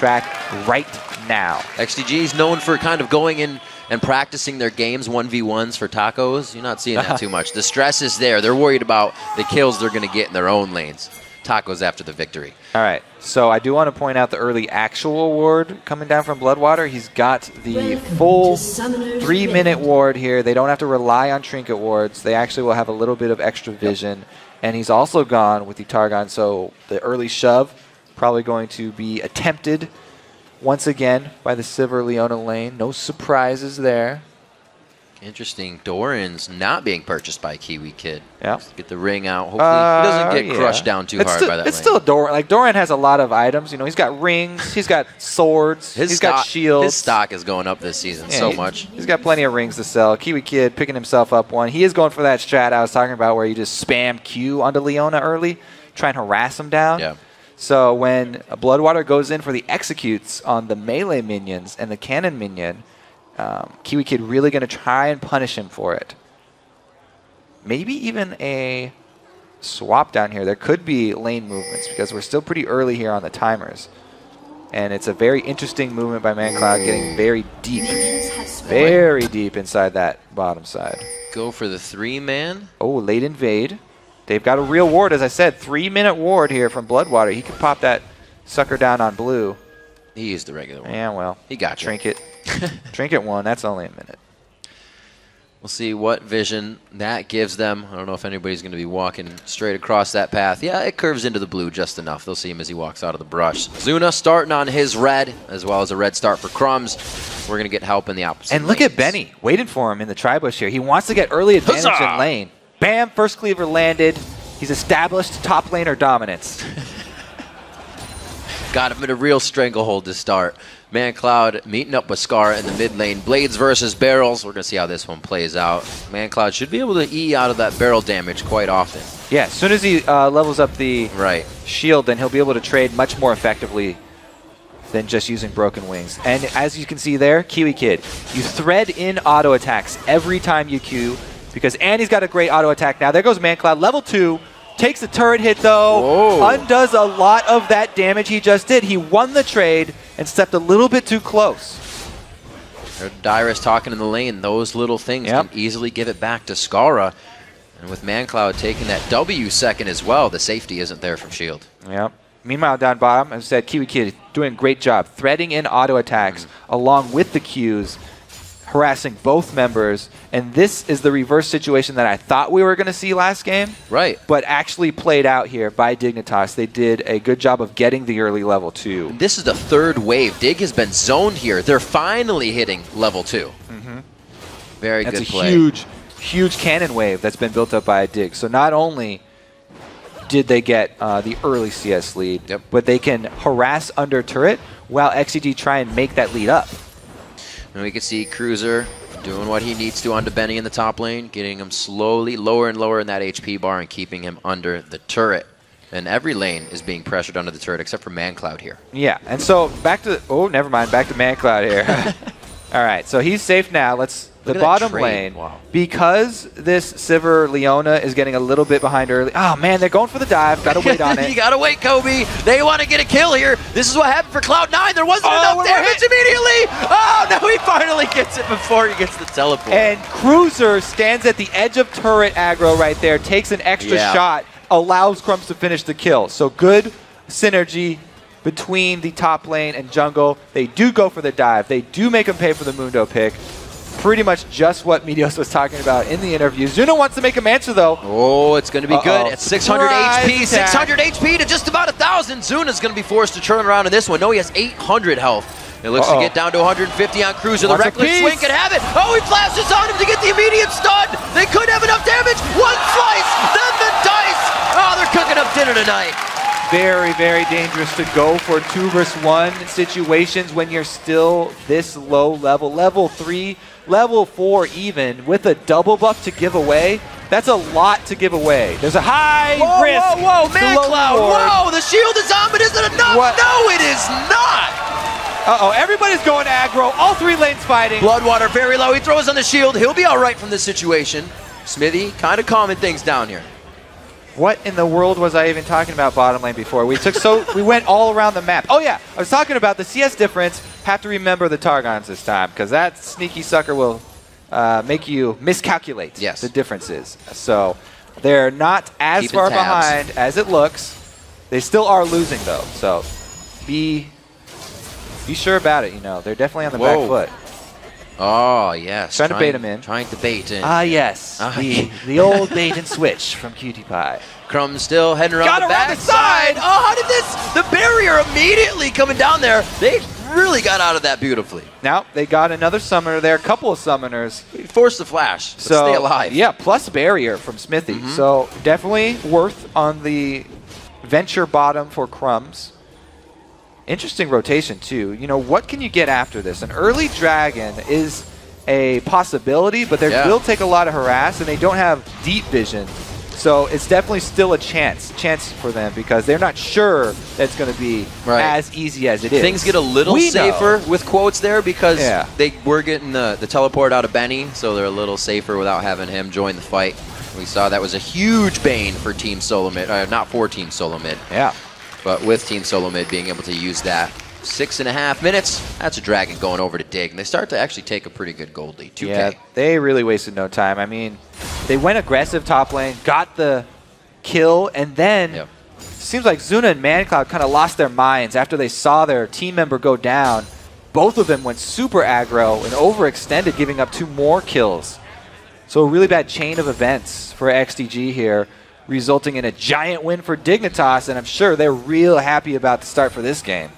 track right now. XDG is known for kind of going in and practicing their games 1v1s for tacos. You're not seeing that too much. The stress is there. They're worried about the kills they're going to get in their own lanes. Tacos after the victory. All right, so I do want to point out the early actual ward coming down from Bloodwater. He's got the full 3-minute ward here. They don't have to rely on trinket wards. They actually will have a little bit of extra vision. And he's also gone with the Targon, so the early shove probably going to be attempted once again by the Sivir Leona lane. No surprises there. Interesting. Doran's not being purchased by Kiwi Kid. Yeah. Get the ring out. Hopefully he doesn't get crushed down too hard by that It's lane. still Doran. Like, Doran has a lot of items. You know, he's got rings, he's got swords, he's got shields. His stock is going up this season so much. He's got plenty of rings to sell. Kiwi Kid picking himself up one. He is going for that strat I was talking about where you just spam Q onto Leona early, try and harass him down. Yeah. So when Bloodwater goes in for the executes on the melee minions and the cannon minion, Kiwi Kid really going to try and punish him for it. Maybe even a swap down here. There could be lane movements because we're still pretty early here on the timers. And it's a very interesting movement by ManCloud, getting very deep. Very deep inside that bottom side. Go for the 3-man. Oh, late invade. They've got a real ward, as I said. 3-minute ward here from Bloodwater. He could pop that sucker down on blue. He used the regular one. Yeah, well. He got you. Trinket. Trinket 1, that's only a minute. We'll see what vision that gives them. I don't know if anybody's going to be walking straight across that path. Yeah, it curves into the blue just enough. They'll see him as he walks out of the brush. Zuna starting on his red, as well as a red start for Crumbs. We're going to get help in the opposite And look lanes. at Benny waiting for him in the tri-bush here. He wants to get early advantage Huzzah! in lane. Bam, first cleaver landed. He's established top laner dominance. Got him in a real stranglehold to start. ManCloud meeting up with Scar in the mid lane. Blades versus barrels. We're going to see how this one plays out. ManCloud should be able to E out of that barrel damage quite often. Yeah, as soon as he levels up the shield, then he'll be able to trade much more effectively than just using Broken Wings. And as you can see there, Kiwi Kid, you thread in auto attacks every time you Q, because Andy's got a great auto attack now. There goes ManCloud, level 2. Takes a turret hit, though. Whoa. Undoes a lot of that damage he just did. He won the trade and stepped a little bit too close. Heard Dyrus talking in the lane. Those little things can easily give it back to Skara. And with ManCloud taking that W second as well, the safety isn't there from Shield. Yep. Meanwhile, down bottom, as I said, Kiwi Kid doing a great job threading in auto attacks along with the Qs, harassing both members, and this is the reverse situation that I thought we were going to see last game. Right. But actually played out here by Dignitas. They did a good job of getting the early level 2. This is the 3rd wave. Dig has been zoned here. They're finally hitting level 2. Very good play. That's a huge cannon wave that's been built up by Dig. So not only did they get the early CS lead, but they can harass under turret while XDG try and make that lead up. And we can see Cruiser doing what he needs to onto Benny in the top lane, getting him slowly lower and lower in that HP bar and keeping him under the turret. And every lane is being pressured under the turret except for ManCloud here. Yeah, and so back to, oh, never mind, back to ManCloud here. All right, so he's safe now. Let's, the bottom lane, because this Sivir Leona is getting a little bit behind early. Oh, man, they're going for the dive. Got to wait on it. You got to wait, Kobe. They want to get a kill here. This is what happened for Cloud9. There wasn't enough damage immediately. Oh, no, he finally gets it before he gets the teleport. And Cruiser stands at the edge of turret aggro right there, takes an extra shot, allows Crumbs to finish the kill. So good synergy between the top lane and jungle. They do go for the dive. They do make him pay for the Mundo pick. Pretty much just what Meteos was talking about in the interview. Zuna wants to make him answer, though. Oh, it's going to be good. At 600 HP, 600 HP to just about 1,000. Zuna's going to be forced to turn around in this one. No, he has 800 health. It looks to get down to 150 on Cruiser. The Reckless Swing can have it. Oh, he flashes on him to get the immediate stun. They could have enough damage. One slice, then the dice. Oh, they're cooking up dinner tonight. Very, very dangerous to go for 2 versus 1 situations when you're still this low level. Level 3, level 4 even, with a double buff to give away. That's a lot to give away. There's a high risk. Whoa, ManCloud. Whoa, the shield is on, but is it enough? What? No, it is not. Uh-oh, everybody's going aggro. All 3 lanes fighting. Bloodwater very low. He throws on the shield. He'll be all right from this situation. Smithy kind of calming things down here. What in the world was I even talking about bottom lane before? We went all around the map. Oh yeah, I was talking about the CS difference. Have to remember the Targons this time, because that sneaky sucker will make you miscalculate the differences. So they're not as far behind as it looks. They still are losing though, so be sure about it. You know, they're definitely on the back foot. Oh, yes. Trying to bait him in. Trying to bait in. Ah, yes. The old bait and switch from Cutie Pie. Crumbs still heading around the backside. Oh, how did this? The barrier immediately coming down there. They really got out of that beautifully. Now, they got another summoner there, a couple of summoners. Forced the flash, so stay alive. Yeah, plus barrier from Smithy. So definitely worth on the venture bottom for Crumbs. Interesting rotation, too. You know, what can you get after this? An early dragon is a possibility, but they will take a lot of harass, and they don't have deep vision. So it's definitely still a chance for them, because they're not sure that it's going to be as easy as it is. Things get a little safer with quotes there, because they were getting the teleport out of Benny, so they're a little safer without having him join the fight. We saw that was a huge bane for Team Solo Mid, not for Team Solo Mid. Yeah. But with Team Solo Mid being able to use that 6.5 minutes, that's a dragon going over to Dig. And they start to actually take a pretty good gold lead, 2K. Yeah, they really wasted no time. I mean, they went aggressive top lane, got the kill, and then seems like Zuna and ManCloud kind of lost their minds after they saw their team member go down. Both of them went super aggro and overextended, giving up 2 more kills. So a really bad chain of events for XDG here, resulting in a giant win for Dignitas, and I'm sure they're real happy about the start for this game.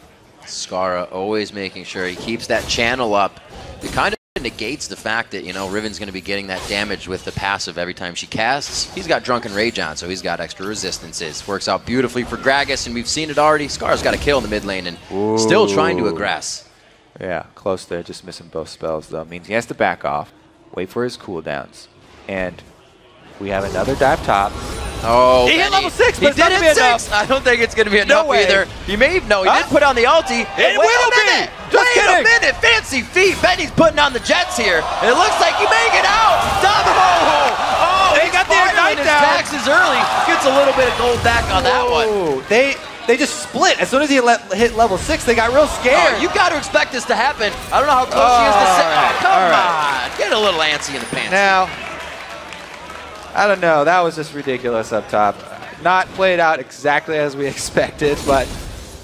Skara always making sure he keeps that channel up. It kind of negates the fact that, you know, Riven's going to be getting that damage with the passive every time she casts. He's got Drunken Rage on, so he's got extra resistances. Works out beautifully for Gragas, and we've seen it already. Skara's got a kill in the mid lane and still trying to aggress. Yeah, close there, just missing both spells, though. Means he has to back off, wait for his cooldowns, and we have another dive top. Oh, he hit level 6, but he did hit 6. I don't think it's going to be enough either. He may, he did put on the ulti. It will be. Wait a minute. Fancy feet. Benny's putting on the jets here. And it looks like he may get out. Oh, they got the ignite his down. taxes early. Gets a little bit of gold back on that one. They just split. As soon as he hit level 6, they got real scared. You got to expect this to happen. I don't know how close he is to set. Oh, come on. Get a little antsy in the pants. Now, I don't know. That was just ridiculous up top. Not played out exactly as we expected, but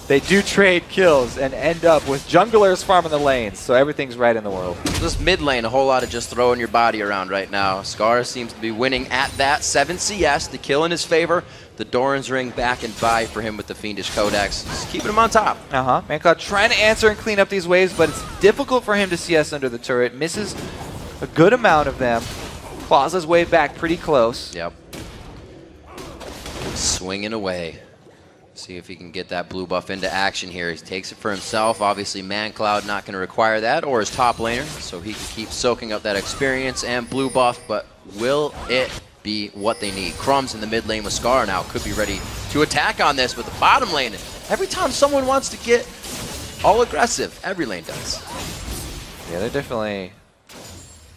they do trade kills and end up with junglers farming the lanes, so everything's right in the world. This mid lane, a whole lot of just throwing your body around right now. Skara seems to be winning at that. 7 CS, the kill in his favor. The Doran's ring back and by for him with the Fiendish Codex. Just keeping him on top. ManCloud trying to answer and clean up these waves, but it's difficult for him to CS under the turret. Misses a good amount of them. Claws his way back pretty close. Yep. Swinging away. See if he can get that blue buff into action here. He takes it for himself. Obviously, ManCloud not going to require that, or his top laner, so he can keep soaking up that experience and blue buff, but will it be what they need? Crumbs in the mid lane with Skara now could be ready to attack on this with the bottom lane. Every time someone wants to get all aggressive, every lane does. Yeah, they're definitely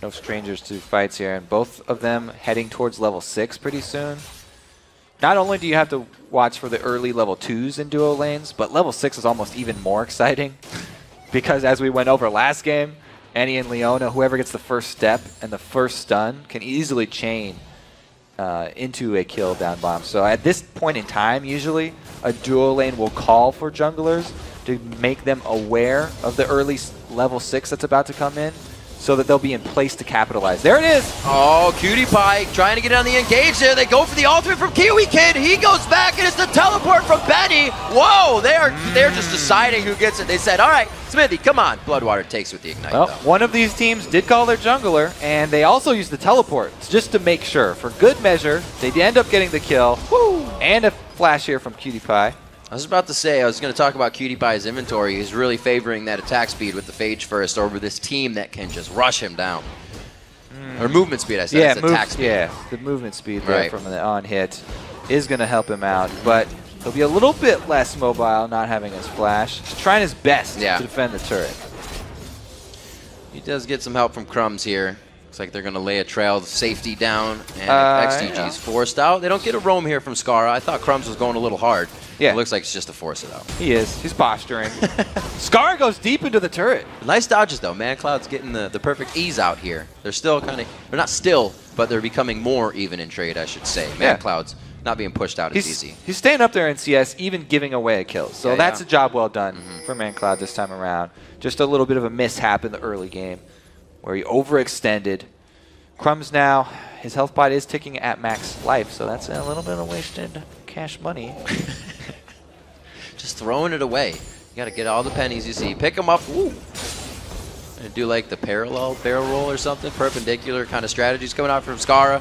no strangers to fights here, and both of them heading towards level 6 pretty soon. Not only do you have to watch for the early level 2s in duo lanes, but level 6 is almost even more exciting because as we went over last game, Annie and Leona, whoever gets the first step and the first stun can easily chain into a kill down bomb. So at this point in time, usually a duo lane will call for junglers to make them aware of the early level 6 that's about to come in, so that they'll be in place to capitalize. There it is! Oh, Cutie Pie trying to get on the engage there. They go for the ultimate from Kiwi Kid. He goes back, and it's the teleport from Benny. Whoa, they're just deciding who gets it. They said, all right, Smithy, come on. Bloodwater takes with the ignite, well, though. One of these teams did call their jungler, and they also used the teleport just to make sure. For good measure, they end up getting the kill. Woo! And a flash here from Cutie Pie. I was about to say, I was going to talk about Cutie Pie's inventory. He's really favoring that attack speed with the Phage first over this team that can just rush him down. Or movement speed, I said. Yeah, it's attack speed. Yeah, the movement speed there from the on-hit is going to help him out. But he'll be a little bit less mobile not having his flash. He's trying his best to defend the turret. He does get some help from Crumbs here. Looks like they're going to lay a trail of safety down, and XDG's forced out. They don't get a roam here from Skara. I thought Crumbs was going a little hard. Yeah. It looks like it's just to force it out. He is. He's posturing. Skara goes deep into the turret. Nice dodges, though. ManCloud's getting the perfect ease out here. They're still kind of, they're not still, but they're becoming more even in trade, I should say. ManCloud's not being pushed out as easy. He's staying up there in CS, even giving away a kill. So that's a job well done for ManCloud this time around. Just a little bit of a mishap in the early game where he overextended. Crumbs now, his health bot is ticking at max life, so that's a little bit of wasted cash money. Just throwing it away. You got to get all the pennies you see. Pick them up. Ooh. And do like the parallel barrel roll or something. Perpendicular kind of strategies coming out from Skara.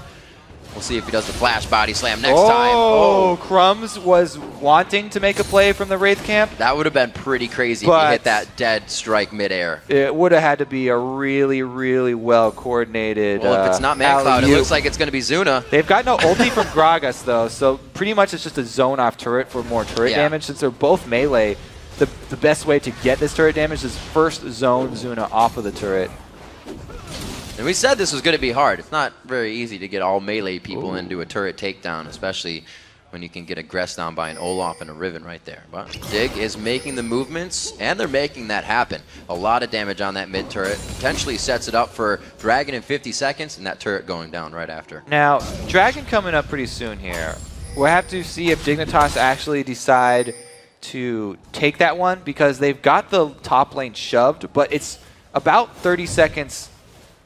We'll see if he does the flash body slam next time. Oh, Crumbs was wanting to make a play from the Wraith camp. That would have been pretty crazy if he hit that dead strike midair. It would have had to be a really, really well-coordinated Well, if it's not ManCloud, it looks like it's going to be Zuna. They've got no ulti from Gragas, though, so pretty much it's just a zone-off turret for more turret damage. Since they're both melee, the best way to get this turret damage is first zone Zuna off of the turret. And we said this was going to be hard. It's not very easy to get all melee people into a turret takedown, especially when you can get aggressed down by an Olaf and a Riven right there. But Dig is making the movements, and they're making that happen. A lot of damage on that mid turret. Potentially sets it up for Dragon in 50 seconds, and that turret going down right after. Now, Dragon coming up pretty soon here. We'll have to see if Dignitas actually decide to take that one, because they've got the top lane shoved, but it's about 30 seconds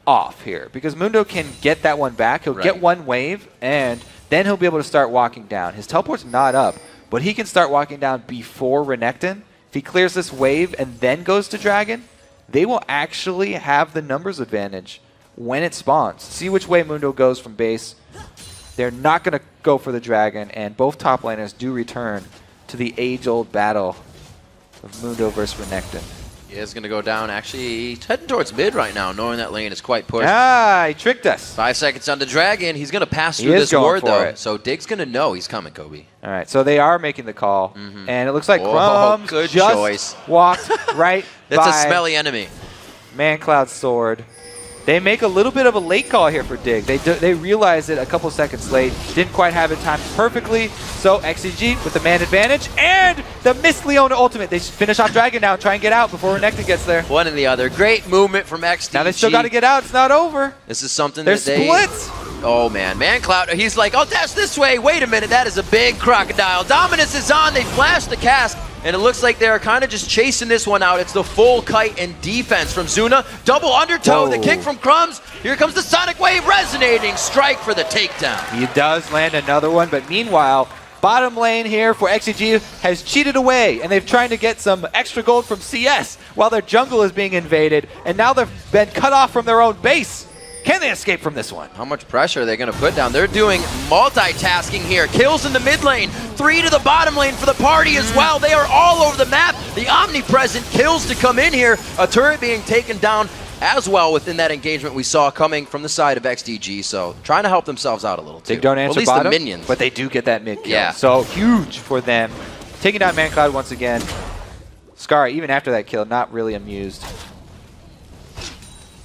off here, because Mundo can get that one back. He'll get one wave, and then he'll be able to start walking down. His teleport's not up, but he can start walking down before Renekton. If he clears this wave and then goes to Dragon, they will actually have the numbers advantage when it spawns. See which way Mundo goes from base. They're not going to go for the Dragon, and both top laners do return to the age-old battle of Mundo versus Renekton. He is going to go down. Actually, he's heading towards mid right now, knowing that lane is quite pushed. Ah, he tricked us. 5 seconds on the Dragon. He's going to pass through this ward, though. So Dig's going to know he's coming, Kobe. All right, so they are making the call. And it looks like Crumbs just walked right by That's a smelly enemy. ManCloud's sword. They make a little bit of a late call here for Dig. They realized it a couple seconds late. Didn't quite have it timed perfectly. So XDG with the man advantage and the Miss Leona ultimate. They finish off Dragon now, try and get out before Renekton gets there. One and the other. Great movement from XDG. Now they still got to get out. It's not over. This is something They're that they... split. Oh, man. ManCloud, he's like, oh, dash this way. Wait a minute. That is a big crocodile. Dominus is on. They flash the cast. And it looks like they're kind of just chasing this one out. It's the full kite and defense from Zuna. Double undertow, the kick from Crumbs. Here comes the Sonic Wave resonating. Strike for the takedown. He does land another one, but meanwhile, bottom lane here for XDG has cheated away, and they've tried to get some extra gold from CS while their jungle is being invaded, and now they've been cut off from their own base. Can they escape from this one? How much pressure are they going to put down? They're doing multitasking here. Kills in the mid lane, 3 to the bottom lane for the party as well. They are all over the map. The omnipresent kills to come in here. A turret being taken down as well within that engagement we saw coming from the side of XDG. So trying to help themselves out a little too. They don't answer at least bottom, the minions. but they do get that mid kill. Yeah. So huge for them. Taking down ManCloud once again. Skara, even after that kill, not really amused.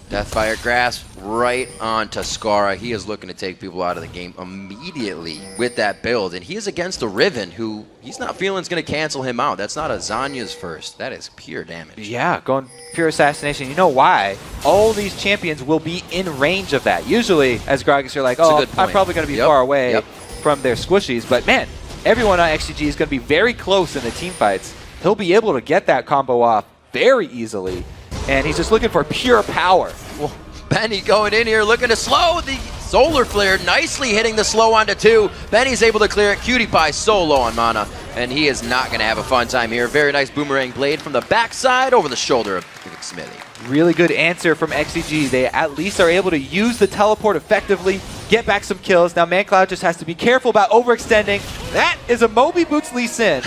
Deathfire Grasp right on to Skara. He is looking to take people out of the game immediately with that build. And he is against a Riven who he's not feeling is going to cancel him out. That's not a Zanya's first. That is pure damage. Yeah, going pure assassination. You know why? All these champions will be in range of that. Usually, as Gragas, you're like, oh, I'm probably going to be far away from their squishies. But man, everyone on XDG is going to be very close in the team fights. He'll be able to get that combo off very easily. And he's just looking for pure power. Well, Benny going in here looking to slow the solar flare, nicely hitting the slow onto 2. Benny's able to clear it. Cutie Pie so low on mana, and he is not going to have a fun time here. Very nice boomerang blade from the backside over the shoulder of Smithy. Really good answer from XDG. They at least are able to use the teleport effectively, get back some kills. Now ManCloud just has to be careful about overextending. That is a Moby Boots Lee Sin.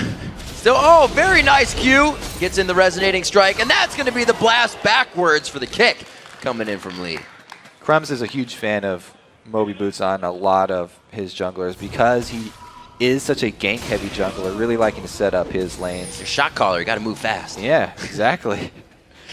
Still, oh, very nice Q. Gets in the resonating strike, and that's going to be the blast backwards for the kick coming in from Lee. Crumbs is a huge fan of Moby Boots on a lot of his junglers because he is such a gank-heavy jungler, really liking to set up his lanes. Your shot caller, you got to move fast. Yeah, exactly.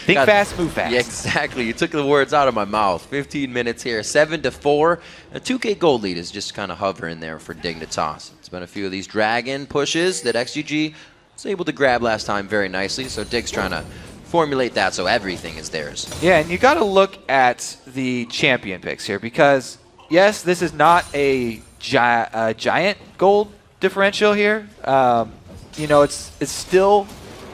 Think fast, move fast. Yeah, exactly. You took the words out of my mouth. 15 minutes here, 7-4. A 2K gold lead is just kind of hovering there for Dignitas. It's been a few of these dragon pushes that XDG was able to grab last time very nicely. So Dig's trying to formulate that so everything is theirs. Yeah, and you got to look at the champion picks here because, yes, this is not a giant gold differential here. You know, it's still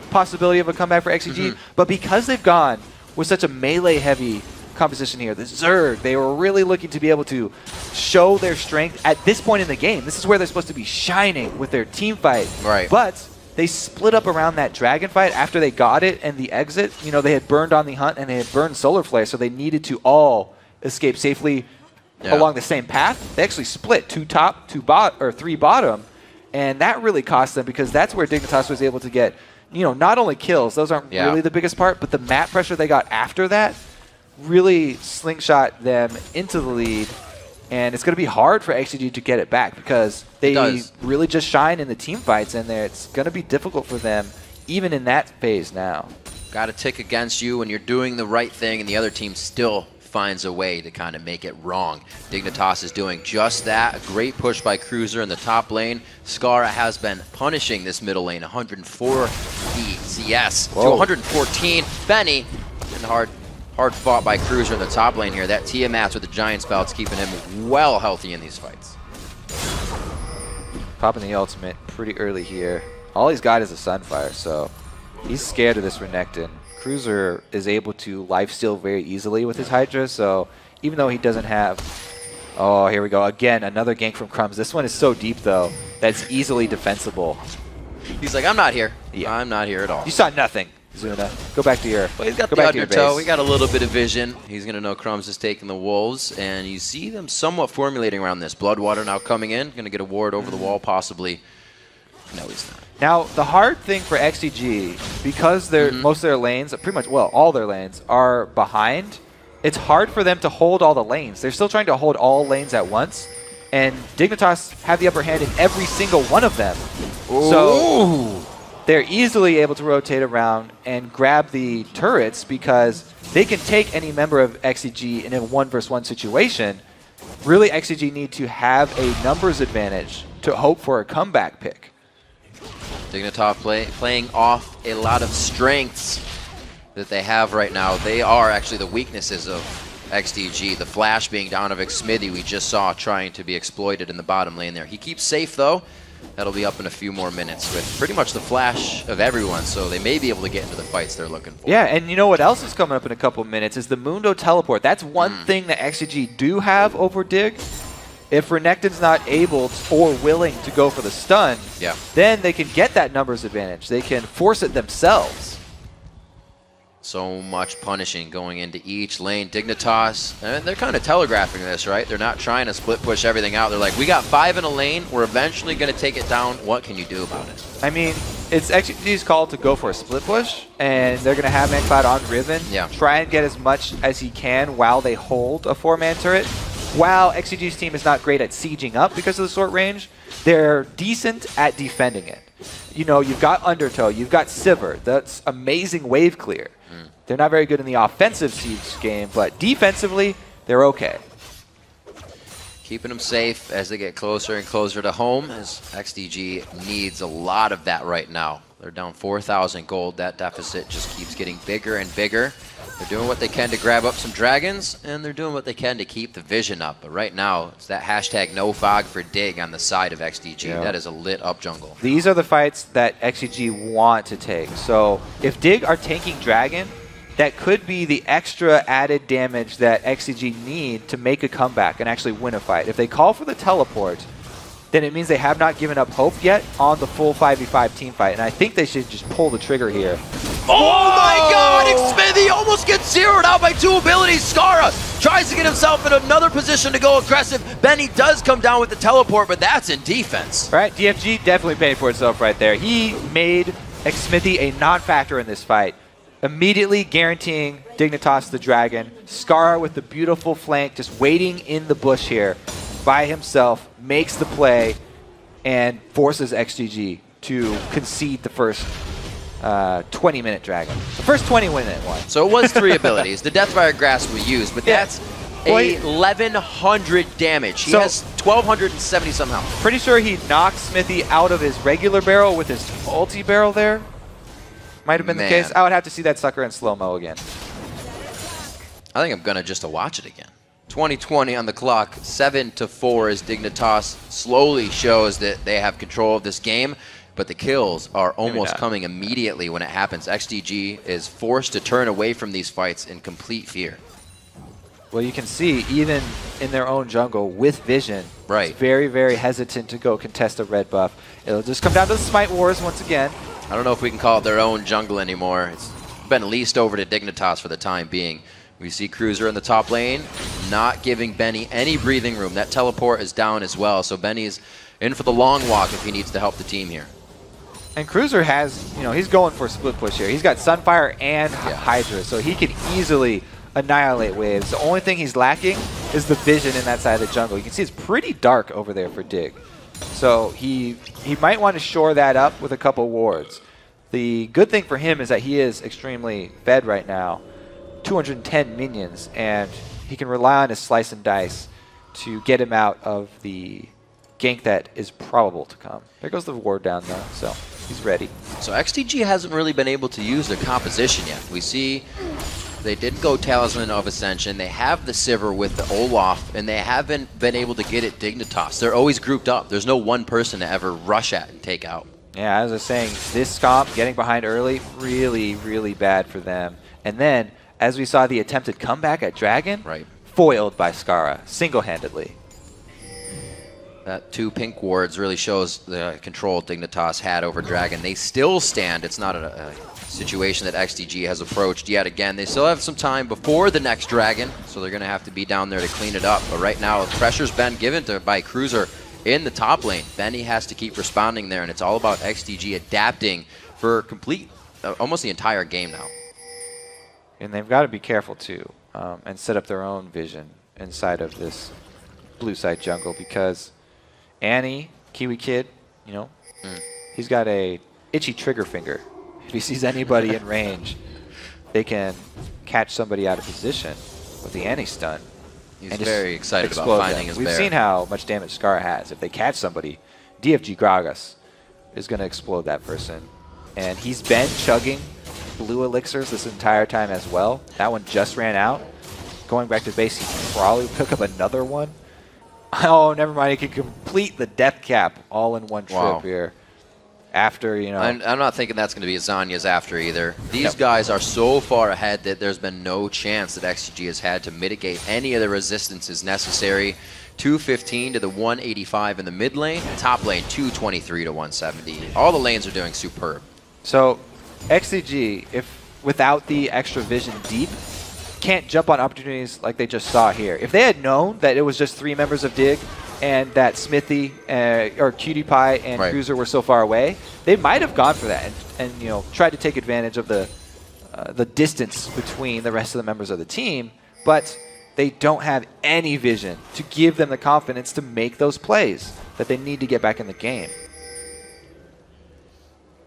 possibility of a comeback for XDG, but because they've gone with such a melee-heavy composition here, the Zerg, they were really looking to be able to show their strength at this point in the game. This is where they're supposed to be shining with their team fight. Right. But they split up around that dragon fight after they got it and the exit. You know, they had burned on the hunt and they had burned Solar Flare, so they needed to all escape safely along the same path. They actually split 2 top, 3 bottom, and that really cost them because that's where Dignitas was able to get, you know, not only kills, those aren't really the biggest part, but the map pressure they got after that really slingshot them into the lead. And it's going to be hard for XDG to get it back because they really just shine in the team fights, and it's going to be difficult for them even in that phase now. Got to tick against you when you're doing the right thing and the other team still finds a way to kind of make it wrong. Dignitas is doing just that. A great push by Cruiser in the top lane. Skara has been punishing this middle lane. 104 CS to 114. Benny, and hard fought by Cruiser in the top lane here. That Tiamat with the giant spell's keeping him well healthy in these fights. Popping the ultimate pretty early here. All he's got is a Sunfire, so he's scared of this Renekton. Cruiser is able to lifesteal very easily with his Hydra, so even though he doesn't have... Oh, here we go. Again, another gank from Crumbs. This one is so deep, though, that's easily defensible. He's like, I'm not here. Yeah. I'm not here at all. You saw nothing, Zuna. Go back to your... Well, he's got the undertow. We got a little bit of vision. He's going to know Crumbs is taking the Wolves, and you see them somewhat formulating around this. Bloodwater now coming in. Going to get a ward over the wall, possibly. No, he's not. Now, the hard thing for XDG, because most of their lanes, pretty much, well, all their lanes are behind, it's hard for them to hold all the lanes. They're still trying to hold all lanes at once, and Dignitas have the upper hand in every single one of them. Ooh. So they're easily able to rotate around and grab the turrets because they can take any member of XDG in a 1-versus-1 situation. Really, XDG need to have a numbers advantage to hope for a comeback pick. Dignitas playing off a lot of strengths that they have right now. They are actually the weaknesses of XDG. The flash being down of Xmithy we just saw trying to be exploited in the bottom lane there. He keeps safe though. That'll be up in a few more minutes with pretty much the flash of everyone, so they may be able to get into the fights they're looking for. Yeah, and you know what else is coming up in a couple of minutes is the Mundo teleport. That's one thing that XDG do have over Dig. If Renekton's not able or willing to go for the stun, then they can get that numbers advantage. They can force it themselves. So much punishing going into each lane. Dignitas, and they're kind of telegraphing this, right? They're not trying to split push everything out. They're like, we got 5 in a lane. We're eventually going to take it down. What can you do about it? I mean, it's XG's call to go for a split push, and they're going to have ManCloud on Riven. Try and get as much as he can while they hold a 4-man turret. While XG's team is not great at sieging up because of the short range, they're decent at defending it. You know, you've got Undertow, you've got Sivir. That's amazing wave clear. They're not very good in the offensive siege game, but defensively, they're okay. Keeping them safe as they get closer and closer to home, as XDG needs a lot of that right now. They're down 4,000 gold. That deficit just keeps getting bigger and bigger. They're doing what they can to grab up some dragons, and they're doing what they can to keep the vision up. But right now, it's that hashtag no fog for Dig on the side of XDG. That is a lit up jungle. These are the fights that XDG want to take. So if Dig are tanking dragon, that could be the extra added damage that XDG need to make a comeback and actually win a fight. If they call for the teleport, then it means they have not given up hope yet on the full 5v5 team fight. And I think they should just pull the trigger here. Oh my god! Xmithy almost gets zeroed out by 2 abilities. Skara tries to get himself in another position to go aggressive. Benny does come down with the teleport, but that's in defense. Right, DFG definitely paid for itself right there. He made Xmithy a non-factor in this fight, immediately guaranteeing Dignitas the dragon. Skara with the beautiful flank, just waiting in the bush here by himself, makes the play and forces XDG to concede the first 20-minute dragon. The first 20-minute one. So it was 3 abilities. The Deathfire Grasp we used, but that's 1,100 damage. He has 1,270 somehow. Pretty sure he knocked Smithy out of his regular barrel with his ulti barrel there. Might have been the case. I would have to see that sucker in slow-mo again. I think I'm going to just watch it again. 2020 on the clock, 7-4 as Dignitas slowly shows that they have control of this game, but the kills are almost coming immediately when it happens. XDG is forced to turn away from these fights in complete fear. Well, you can see, even in their own jungle with vision, right, it's very, very hesitant to go contest a red buff. It'll just come down to the smite wars once again. I don't know if we can call it their own jungle anymore. It's been leased over to Dignitas for the time being. We see Cruiser in the top lane, not giving Benny any breathing room. That teleport is down as well, so Benny's in for the long walk if he needs to help the team here. And Cruiser has, you know, he's going for a split push here. He's got Sunfire and Hydra, so he can easily annihilate waves. The only thing he's lacking is the vision in that side of the jungle. You can see it's pretty dark over there for Dig. So he might want to shore that up with a couple wards. The good thing for him is that he is extremely fed right now. 210 minions, and he can rely on his slice and dice to get him out of the gank that is probable to come. There goes the ward down though, so he's ready. So XDG hasn't really been able to use their composition yet. We see they did go Talisman of Ascension. They have the Sivir with the Olaf, and they haven't been able to get it Dignitas. They're always grouped up. There's no one person to ever rush at and take out. Yeah, as I was saying, this scomp getting behind early, really, really bad for them. And then, as we saw the attempted comeback at Dragon, foiled by Skara, single-handedly. That 2 pink wards really shows the control Dignitas had over Dragon. They still stand. It's not a situation that XDG has approached yet again. They still have some time before the next Dragon, so they're going to have to be down there to clean it up. But right now, pressure's been given by Cruiser in the top lane. Benny has to keep responding there, and it's all about XDG adapting for complete, almost the entire game now. And they've got to be careful, too, and set up their own vision inside of this blue side jungle, because Annie, Kiwi Kid, you know, he's got a itchy trigger finger. If he sees anybody in range, they can catch somebody out of position with the Annie stun. He's very excited about finding his bear. We've seen how much damage Skara has. If they catch somebody, DFG Gragas is going to explode that person. And he's been chugging blue elixirs this entire time as well. That one just ran out. Going back to base, he can probably pick up another one. Oh, never mind. He can complete the death cap all in one trip here. After, you know. I'm not thinking that's going to be Azanya's after either. These guys are so far ahead that there's been no chance that XDG has had to mitigate any of the resistances necessary. 215 to the 185 in the mid lane. Top lane, 223 to 170. All the lanes are doing superb. So, XDG, if without the extra vision deep, can't jump on opportunities like they just saw here. If they had known that it was just 3 members of Dig and that Smithy or Cutie Pie and Cruiser were so far away, they might have gone for that and you know, tried to take advantage of the distance between the rest of the members of the team, but they don't have any vision to give them the confidence to make those plays that they need to get back in the game.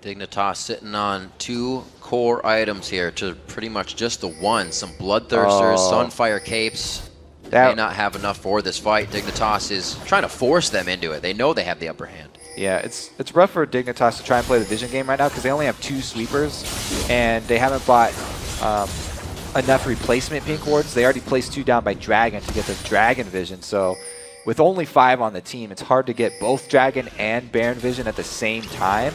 Dignitas sitting on 2 core items here to pretty much just the one. Some Bloodthirsters, Sunfire Capes. They may not have enough for this fight. Dignitas is trying to force them into it. They know they have the upper hand. Yeah, it's rough for Dignitas to try and play the vision game right now because they only have 2 sweepers and they haven't bought enough replacement pink wards. They already placed 2 down by Dragon to get the Dragon vision. So with only 5 on the team, it's hard to get both Dragon and Baron vision at the same time.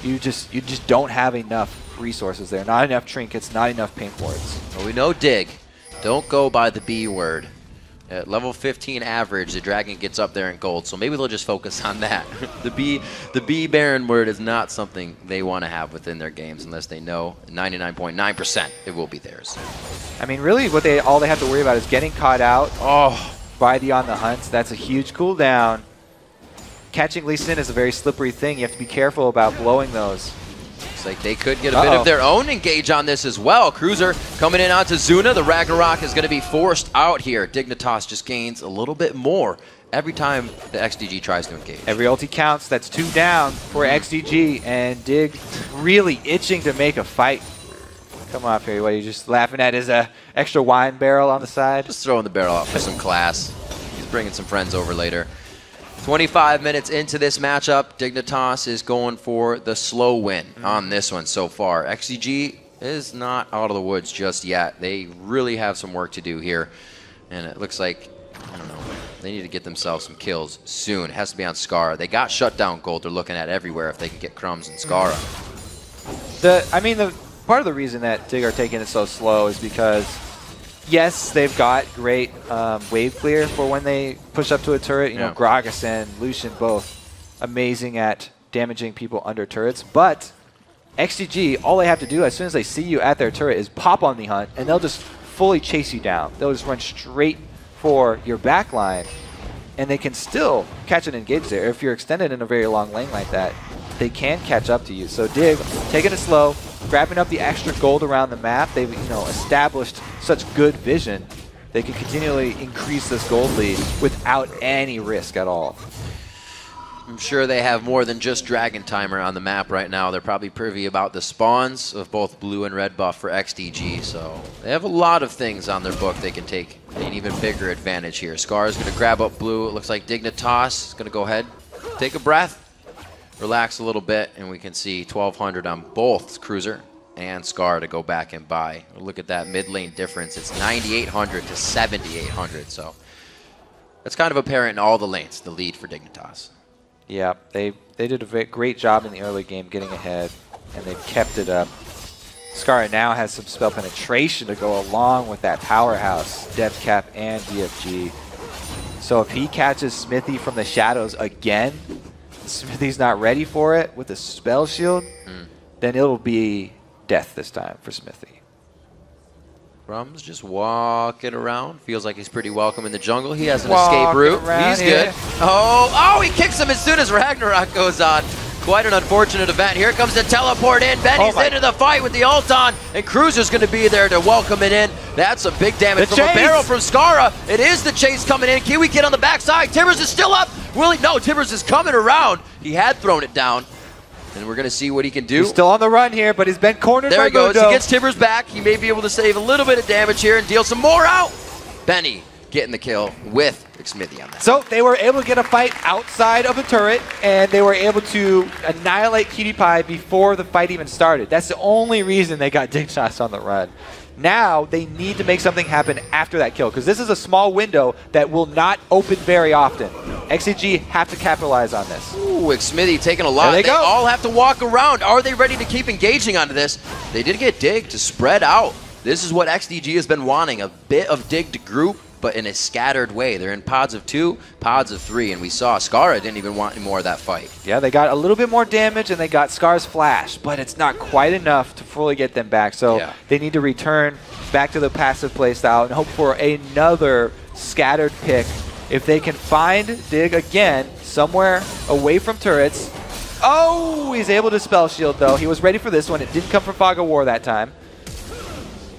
You just don't have enough resources there. Not enough trinkets, not enough pink wards. Well, we know Dig. Don't go by the B word. At level 15 average, the Dragon gets up there in gold, so maybe they'll just focus on that. The B Baron word is not something they want to have within their games unless they know 99.9% it will be theirs. I mean, really, all they have to worry about is getting caught out by the On the Hunts. That's a huge cooldown. Catching Lee Sin is a very slippery thing. You have to be careful about blowing those. Looks like they could get a bit of their own engage on this as well. Cruiser coming in onto Zuna. The Ragnarok is going to be forced out here. Dignitas just gains a little bit more every time the XDG tries to engage. Every ulti counts. That's 2 down for XDG, and Dig really itching to make a fight. Come on, Perry. What are you just laughing at? Is a extra wine barrel on the side? Just throwing the barrel out for some class. He's bringing some friends over later. 25 minutes into this matchup, Dignitas is going for the slow win on this one so far. XDG is not out of the woods just yet. They really have some work to do here, and it looks like, I don't know, they need to get themselves some kills soon. It has to be on Scar. They got shutdown gold they're looking at everywhere if they can get Crumbs and Scara. Part of the reason that Dig are taking it so slow is because, yes, they've got great wave clear for when they push up to a turret. You know, Gragas and Lucian both amazing at damaging people under turrets. But XDG, all they have to do as soon as they see you at their turret is pop on the hunt, and they'll just fully chase you down. They'll just run straight for your back line, and they can still catch and engage there. If you're extended in a very long lane like that, they can catch up to you. So Dig, taking it slow, grabbing up the extra gold around the map. They've established such good vision. They can continually increase this gold lead without any risk at all. I'm sure they have more than just Dragon Timer on the map right now. They're probably privy about the spawns of both blue and red buff for XDG. So they have a lot of things on their book they can take an even bigger advantage here. Scar is going to grab up blue. It looks like Dignitas is going to go ahead, take a breath, relax a little bit, and we can see 1,200 on both Cruiser and Scar to go back and buy. Look at that mid lane difference. It's 9,800 to 7,800. So that's kind of apparent in all the lanes, the lead for Dignitas. Yeah, they did a great job in the early game getting ahead, and they've kept it up. Scar now has some spell penetration to go along with that powerhouse, DevCap and DFG. So if he catches Smithy from the shadows again, Smithy's not ready for it with a spell shield, then it'll be death this time for Smithy. Crumbs just walking around. Feels like he's pretty welcome in the jungle. He has an escape route. He's good. Oh, he kicks him as soon as Ragnarok goes on. Quite an unfortunate event. Here comes the teleport in. Benny's into the fight with the ult on, and Cruiser's going to be there to welcome it in. That's some big damage from a barrel from Scara. It is the chase coming in. Kiwi Kid on the backside. Tibbers is still up. No, Tibbers is coming around. He had thrown it down, and we're going to see what he can do. He's still on the run here, but he's been cornered by There he goes. Mundo. He gets Tibbers back. He may be able to save a little bit of damage here and deal some more out. Benny getting the kill with Smithy on that. So they were able to get a fight outside of the turret, and they were able to annihilate Cutie Pie before the fight even started. That's the only reason they got Dignitas on the run. Now they need to make something happen after that kill, because this is a small window that will not open very often. XDG have to capitalize on this. Ooh, Smithy taking a lot. They all have to walk around. Are they ready to keep engaging onto this? They did get Dig to spread out. This is what XDG has been wanting, a bit of Dig to group, but in a scattered way. They're in pods of 2, pods of 3, and we saw Scara didn't even want any more of that fight. Yeah, they got a little bit more damage, and they got Scar's flash, but it's not quite enough to fully get them back. So they need to return back to the passive playstyle and hope for another scattered pick. If they can find Dig again somewhere away from turrets. Oh, he's able to spell shield, though. He was ready for this one. It didn't come from Fog of War that time.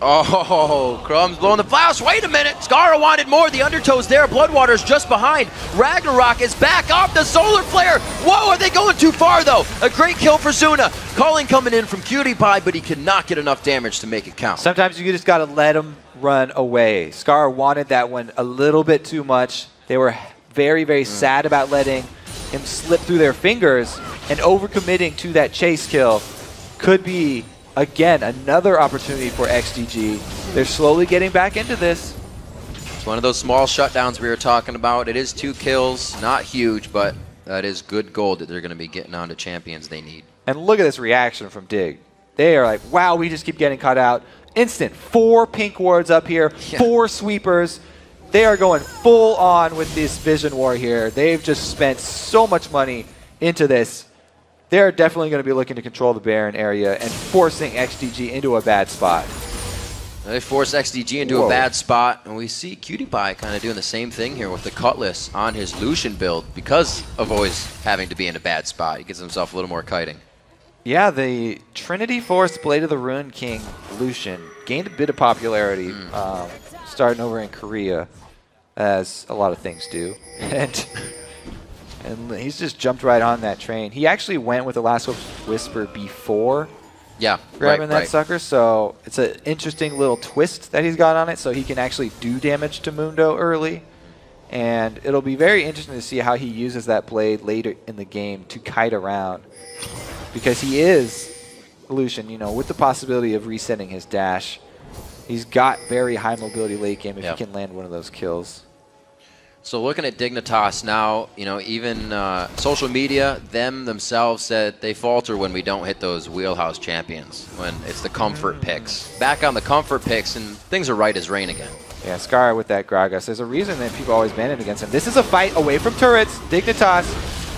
Oh, Crumbs blowing the flash. Wait a minute. Scara wanted more. The undertow's there. Bloodwater's just behind. Ragnarok is back off the solar flare. Whoa, are they going too far, though? A great kill for Zuna. Calling coming in from Cutie Pie, but he cannot get enough damage to make it count. Sometimes you just got to let him run away. Scar wanted that one a little bit too much. They were very, very sad about letting him slip through their fingers, and overcommitting to that chase kill could be, again, another opportunity for XDG. They're slowly getting back into this. It's one of those small shutdowns we were talking about. It is 2 kills, not huge, but that is good gold that they're going to be getting onto champions they need. And look at this reaction from Dig. They are like, wow, we just keep getting caught out. Instant 4 pink wards up here, 4 sweepers. They are going full on with this vision war here. They've just spent so much money into this. They're definitely going to be looking to control the Baron area and forcing XDG into a bad spot. They force XDG into a bad spot, and we see Cutie Pie kind of doing the same thing here with the Cutlass on his Lucian build because of always having to be in a bad spot. He gives himself a little more kiting. Yeah, the Trinity Force Blade of the Ruined King Lucian gained a bit of popularity starting over in Korea. as a lot of things do. And he's just jumped right on that train. He actually went with the Last Whisper before grabbing that sucker, so it's an interesting little twist that he's got on it, so he can actually do damage to Mundo early. And it'll be very interesting to see how he uses that blade later in the game to kite around. Because he is, Lucian, you know, with the possibility of resetting his dash, he's got very high mobility late game if he can land one of those kills. So looking at Dignitas now, you know, even social media, themselves said they falter when we don't hit those wheelhouse champions, when it's the comfort picks. Back on the comfort picks, and things are right as rain again. Yeah, Scar with that Gragas. There's a reason that people always ban it against him. This is a fight away from turrets. Dignitas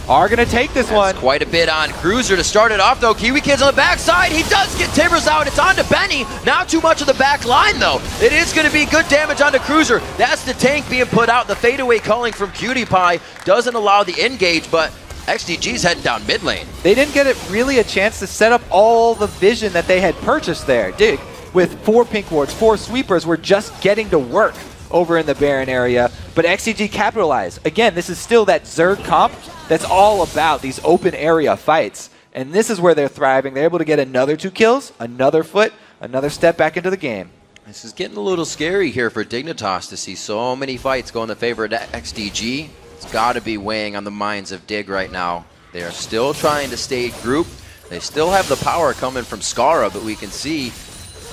are going to take this one. Quite a bit on Cruiser to start it off, though. Kiwi Kid's on the backside. He does get Timbers out. It's on to Benny. Not too much of the back line, though. It is going to be good damage onto Cruiser. That's the tank being put out. The fadeaway calling from Cutie Pie doesn't allow the engage, but XDG's heading down mid lane. They didn't get it really a chance to set up all the vision that they had purchased there. Dig, with 4 pink wards, 4 sweepers, were just getting to work over in the Baron area, but XDG capitalized. Again, this is still that Zerg comp that's all about these open area fights, and this is where they're thriving. They're able to get another 2 kills, another foot, another step back into the game. This is getting a little scary here for Dignitas to see so many fights go in the favor of XDG. It's got to be weighing on the minds of Dig right now. They are still trying to stay grouped. They still have the power coming from Skara, but we can see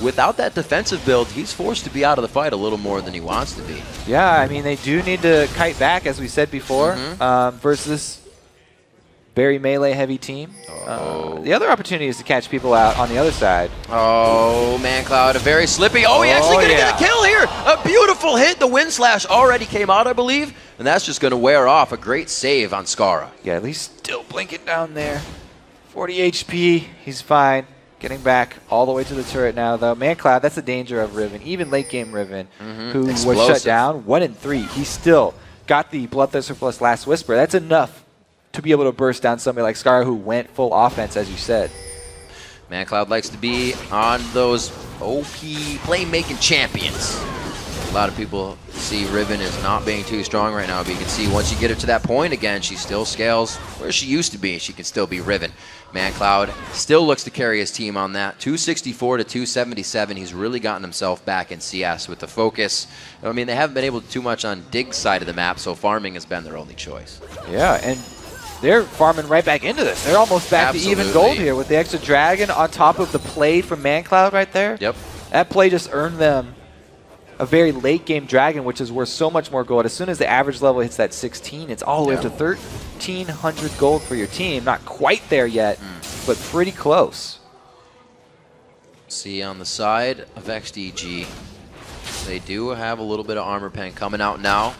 without that defensive build, he's forced to be out of the fight a little more than he wants to be. Yeah, I mean, they do need to kite back, as we said before, versus very melee-heavy team. The other opportunity is to catch people out on the other side. Oh, ManCloud, a very slippy. Oh, he actually going to get a kill here. A beautiful hit. The wind slash already came out, I believe, and that's just going to wear off. A great save on Skara. Yeah, at least still blinking down there. 40 HP, he's fine. Getting back all the way to the turret now, though. ManCloud, that's the danger of Riven. Even late-game Riven, who was shut down 1 in 3. He still got the Bloodthirster plus Last Whisper. That's enough to be able to burst down somebody like Scar, who went full offense, as you said. ManCloud likes to be on those OP playmaking champions. A lot of people see Riven as not being too strong right now, but you can see once you get her to that point again, she still scales where she used to be. She can still be Riven. ManCloud still looks to carry his team on that. 264 to 277. He's really gotten himself back in CS with the focus. I mean, they haven't been able to do too much on Dig's side of the map, so farming has been their only choice. Yeah, and they're farming right back into this. They're almost back to even gold here with the extra dragon on top of the play from ManCloud right there. Yep. That play just earned them a very late game dragon, which is worth so much more gold. As soon as the average level hits that 16, it's all the way up to 1,300 gold for your team. Not quite there yet, but pretty close. See on the side of XDG, they do have a little bit of armor pen coming out now.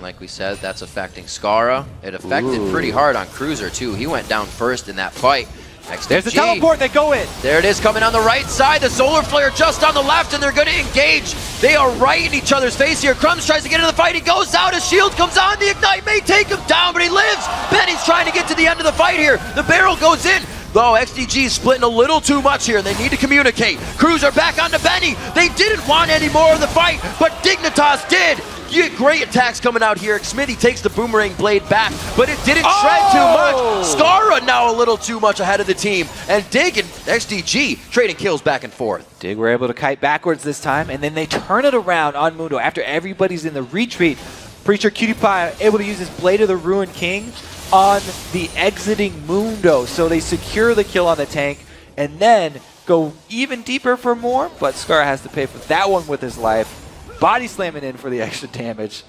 Like we said, that's affecting Skara. It affected pretty hard on Cruiser too. He went down first in that fight. XDG. There's the teleport, they go in. There it is coming on the right side. The solar flare just on the left, and they're going to engage. They are right in each other's face here. Crumbs tries to get into the fight. He goes out. His shield comes on. The Ignite may take him down, but he lives. Benny's trying to get to the end of the fight here. The barrel goes in. Though XDG is splitting a little too much here, and they need to communicate. Cruiser back onto Benny. They didn't want any more of the fight, but Dignitas did. You get great attacks coming out here. Smitty takes the boomerang blade back, but it didn't shred too much. Skara now a little too much ahead of the team, and Dig and XDG trading kills back and forth. Dig were able to kite backwards this time, and then they turn it around on Mundo after everybody's in the retreat. Pretty sure Cutie Pie able to use his Blade of the Ruined King on the exiting Mundo, so they secure the kill on the tank, and then go even deeper for more, but Scar has to pay for that one with his life. Body slamming in for the extra damage.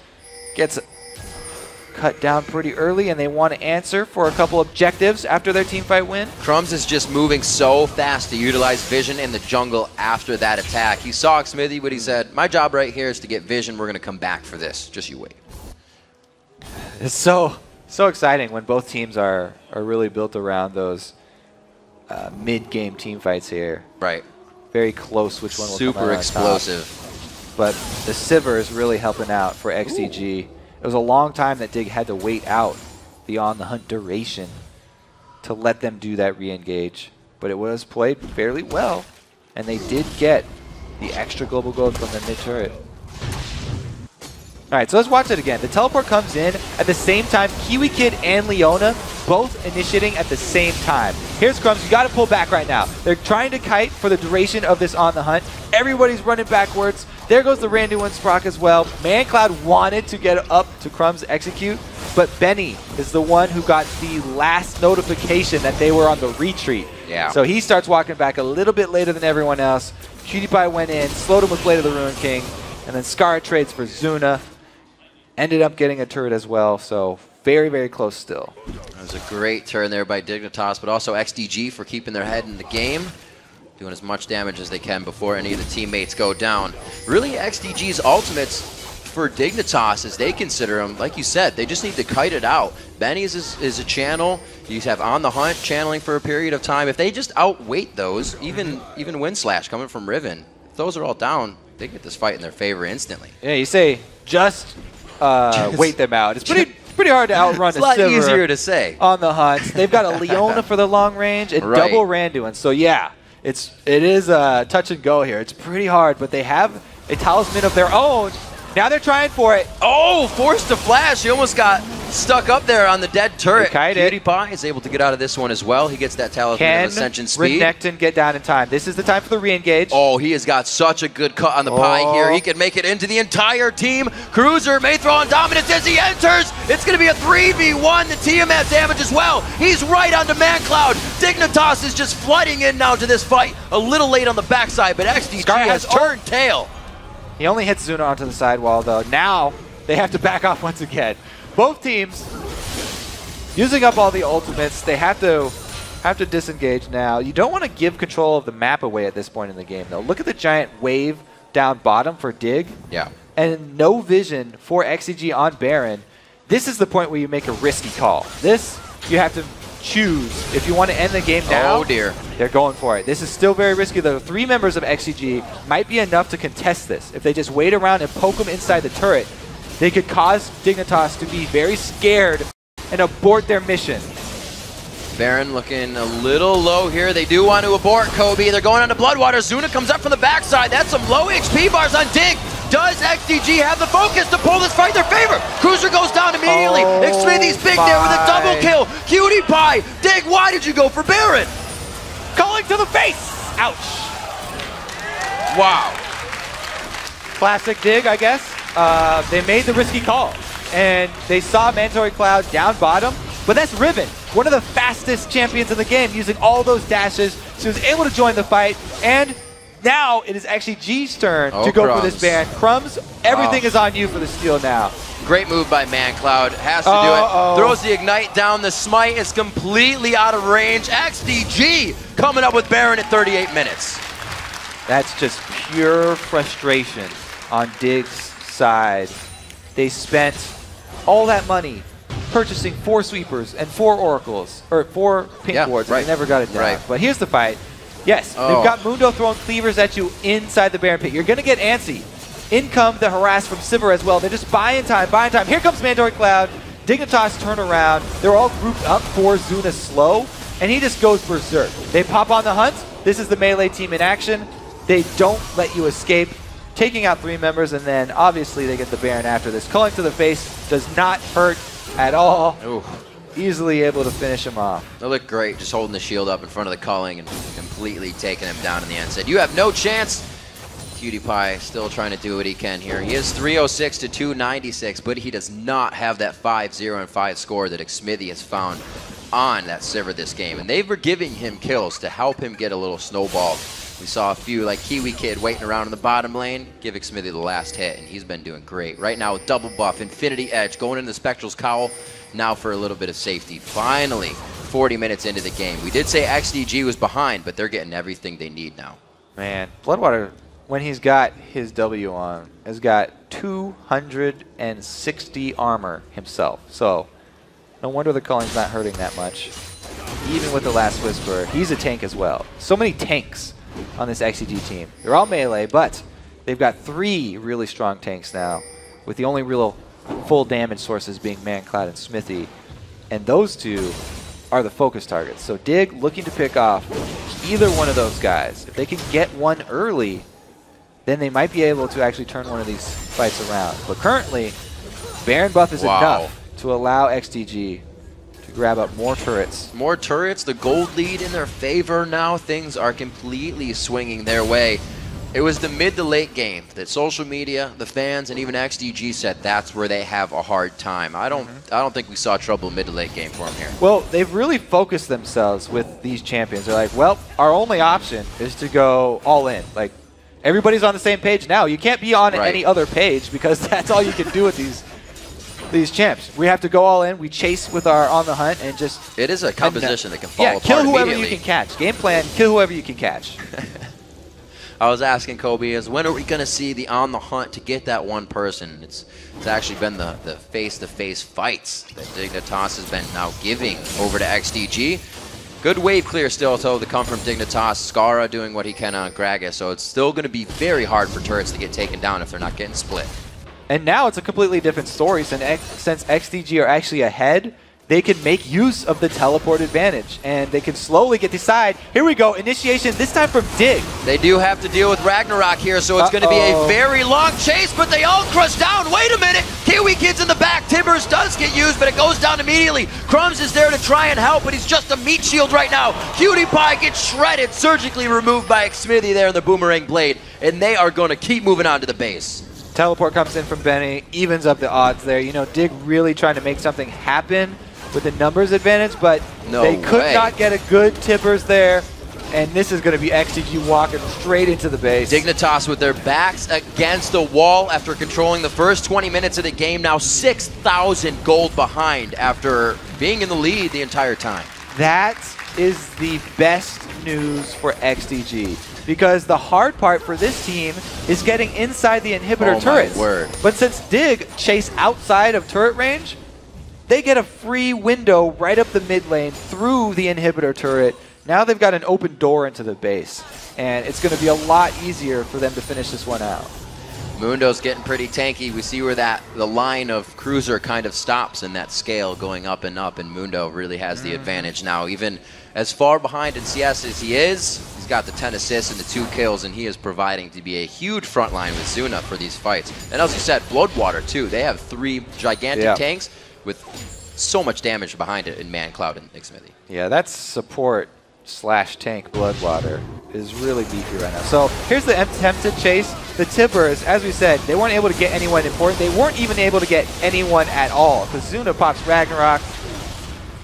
Gets cut down pretty early, and they want to answer for a couple objectives after their teamfight win. Crumbs is just moving so fast to utilize vision in the jungle after that attack. He saw Smithy, but he said, my job right here is to get vision. We're going to come back for this. Just you wait. It's so exciting when both teams are really built around those mid-game team fights here. Right. Very close which one will come out Super on explosive. top. But the Sivir is really helping out for XDG. It was a long time that Dig had to wait out the On the Hunt duration to let them do that re-engage. But it was played fairly well, and they did get the extra global gold from the mid-turret. All right, so let's watch it again. The teleport comes in at the same time. Kiwi Kid and Leona both initiating at the same time. Here's Crumbs. You got to pull back right now. They're trying to kite for the duration of this on the hunt. Everybody's running backwards. There goes the Randuin's proc as well. ManCloud wanted to get up to Crumbs execute, but Benny is the one who got the last notification that they were on the retreat. Yeah. So he starts walking back a little bit later than everyone else. PewDiePie went in, slowed him with Blade of the Ruin King, and then Scar trades for Zuna. Ended up getting a turret as well, so very, very close still. That was a great turn there by Dignitas, but also XDG for keeping their head in the game, doing as much damage as they can before any of the teammates go down. Really, XDG's ultimates for Dignitas, as they consider them, like you said, they just need to kite it out. Benny's is a channel. You have On the Hunt channeling for a period of time. If they just outweight those, even Windslash coming from Riven, if those are all down, they get this fight in their favor instantly. Yeah, you say just wait them out. It's pretty hard to outrun it's a lot easier to say. On the hunt. They've got a Leona for the long range and double Randuin. So yeah, it is touch and go here. It's pretty hard, but they have a talisman of their own. Now they're trying for it. Oh, forced to flash. He almost got stuck up there on the dead turret. PewDiePie is able to get out of this one as well. He gets that talisman of ascension speed. Can Renekton get down in time? This is the time for the re-engage. Oh, he has got such a good cut on the pie here. He can make it into the entire team. Cruiser may throw on dominance as he enters. It's going to be a 3v1. The TMF damage as well. He's right onto ManCloud. Dignitas is just flooding in now to this fight. A little late on the backside, but XDG has turned tail. He only hits Zuna onto the sidewall, though. Now they have to back off once again. Both teams using up all the ultimates. They have to disengage now. You don't want to give control of the map away at this point in the game, though. Look at the giant wave down bottom for Dig. Yeah. And no vision for XDG on Baron. This is the point where you make a risky call. This, you have to choose. If you want to end the game now, oh dear, they're going for it. This is still very risky, though. 3 members of XDG might be enough to contest this. If they just wait around and poke them inside the turret, they could cause Dignitas to be very scared and abort their mission. Baron looking a little low here. They do want to abort Kobe. They're going on to Bloodwater. Zuna comes up from the backside. That's some low HP bars on Dig. Does XDG have the focus to pull this fight in their favor? Cruiser goes down immediately. Xmithy's big there with a double kill. PewDiePie. Dig, why did you go for Baron? Calling to the face. Ouch. Wow. Classic Dig, I guess. They made the risky call. And they saw Mandatory Cloud down bottom. But that's Riven, one of the fastest champions in the game, using all those dashes. She was able to join the fight. And now it is actually G's turn to go for this ban. Crumbs, everything is on you for the steal now. Great move by ManCloud. Has to do it. Throws the Ignite down. The Smite is completely out of range. XDG coming up with Baron at 38 minutes. That's just pure frustration on Dig's side. They spent all that money purchasing 4 sweepers and 4 oracles, or 4 pink wards, and they never got it down. But here's the fight. Yes, they've got Mundo throwing cleavers at you inside the Baron pit. You're going to get antsy. In come the harass from Sivir as well. They're just buying time, buying time. Here comes Mandatory Cloud. Dignitas turn around. They're all grouped up for Zuna slow, and he just goes berserk. They pop on the hunt. This is the melee team in action. They don't let you escape, taking out 3 members, and then obviously they get the Baron after this. Culling to the face does not hurt at all. Ooh. Easily able to finish him off. They look great, just holding the shield up in front of the culling and completely taking him down in the end. Said, you have no chance. PewDiePie still trying to do what he can here. He is 306 to 296, but he does not have that 5-0 and 5 score that Xmithy has found on that Sivir this game. And they were giving him kills to help him get a little snowballed. We saw a few like Kiwi Kid waiting around in the bottom lane, give Xmithy the last hit, and he's been doing great. Right now with double buff, Infinity Edge, going into the Spectral's Cowl, now for a little bit of safety. Finally, 40 minutes into the game. We did say XDG was behind, but they're getting everything they need now. Man, Bloodwater, when he's got his W on, has got 260 armor himself. So, no wonder the culling's not hurting that much. Even with the Last Whisper, he's a tank as well. So many tanks on this XDG team. They're all melee, but they've got 3 really strong tanks now, with the only real full damage sources being ManCloud and Smithy. And those 2 are the focus targets. So Dig looking to pick off either one of those guys. If they can get one early, then they might be able to actually turn one of these fights around. But currently, Baron buff is enough to allow XDG to grab up more turrets. More turrets, the gold lead in their favor now. Things are completely swinging their way. It was the mid to late game that social media, the fans, and even XDG said that's where they have a hard time. I don't think we saw trouble mid to late game for them here. Well, they've really focused themselves with these champions. They're like, well, our only option is to go all in. Like, everybody's on the same page now. You can't be on any other page because that's all you can do with these champs. We have to go all in. We chase with our on the hunt and just... It is a composition that can fall apart kill whoever you can catch. Game plan, kill whoever you can catch. I was asking Kobe, when are we going to see the on the hunt to get that one person? It's actually been the face-to-face fights that Dignitas has been now giving over to XDG. Good wave clear still to come from Dignitas. Skara doing what he can on Gragas, so it's still going to be very hard for turrets to get taken down if they're not getting split. And now it's a completely different story since XDG are actually ahead. They can make use of the teleport advantage, and they can slowly get this side. Here we go, initiation, this time from Dig. They do have to deal with Ragnarok here, so it's going to be a very long chase, but they all crush down. Wait a minute, Kiwi Kid's in the back. Tibbers does get used, but it goes down immediately. Crumbs is there to try and help, but he's just a meat shield right now. Cutie Pie gets shredded, surgically removed by Xmithy there in the Boomerang Blade, and they are going to keep moving on to the base. Teleport comes in from Benny, evens up the odds there. You know, Dig really trying to make something happen with the numbers advantage, but they could not get a good Tippers there, and this is going to be XDG walking straight into the base. Dignitas with their backs against the wall after controlling the first 20 minutes of the game, now 6,000 gold behind after being in the lead the entire time. That is the best news for XDG, because the hard part for this team is getting inside the inhibitor turrets. My word. But since Dig chase outside of turret range, they get a free window right up the mid lane through the inhibitor turret. Now they've got an open door into the base, and it's going to be a lot easier for them to finish this one out. Mundo's getting pretty tanky. We see where the line of Cruiser kind of stops in that scale going up, and Mundo really has the advantage now. Even as far behind in CS as he is, he's got the 10 assists and the 2 kills, and he is providing to be a huge front line with Zuna for these fights. And as you said, Bloodwater too. They have 3 gigantic tanks with so much damage behind it in Man, Cloud, and Xmithy. Yeah, that support / tank Bloodwater is really beefy right now. So here's the attempted chase. The Tippers, as we said, they weren't able to get anyone important. They weren't even able to get anyone at all, because Zuna pops Ragnarok.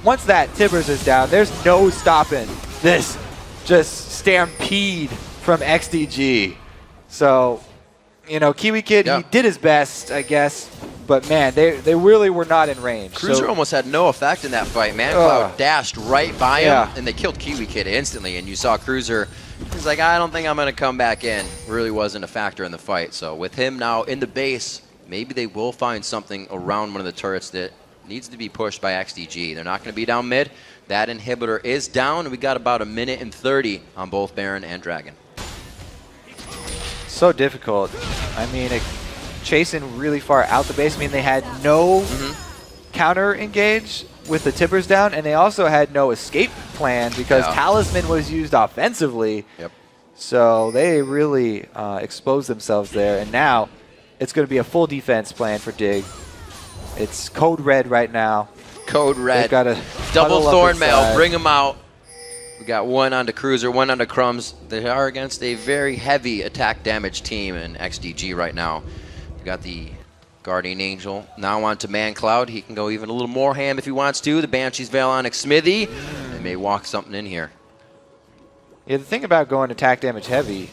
Once that Tippers is down, there's no stopping this just stampede from XDG. So, you know, Kiwi Kid, he did his best, I guess. But, man, they really were not in range. Cruiser almost had no effect in that fight. Man, Cloud dashed right by him, and they killed Kiwi Kid instantly. And you saw Cruiser, he's like, I don't think I'm going to come back in. Really wasn't a factor in the fight. So with him now in the base, maybe they will find something around one of the turrets that needs to be pushed by XDG. They're not going to be down mid. That inhibitor is down, and we got about 1 minute and 30 on both Baron and Dragon. So difficult. I mean, chasing really far out the base. I mean, they had no counter engage with the Tippers down, and they also had no escape plan because Talisman was used offensively. So they really exposed themselves there, and now it's going to be a full defense plan for Dig. It's code red right now. Code red. They've got a double Thornmail, bring them out. We got one onto Cruiser, one onto Crumbs. They are against a very heavy attack damage team in XDG right now. We got the Guardian Angel now onto Man Cloud. He can go even a little more ham if he wants to. The Banshee's Veil on Xmithy. They may walk something in here. Yeah, the thing about going attack damage heavy,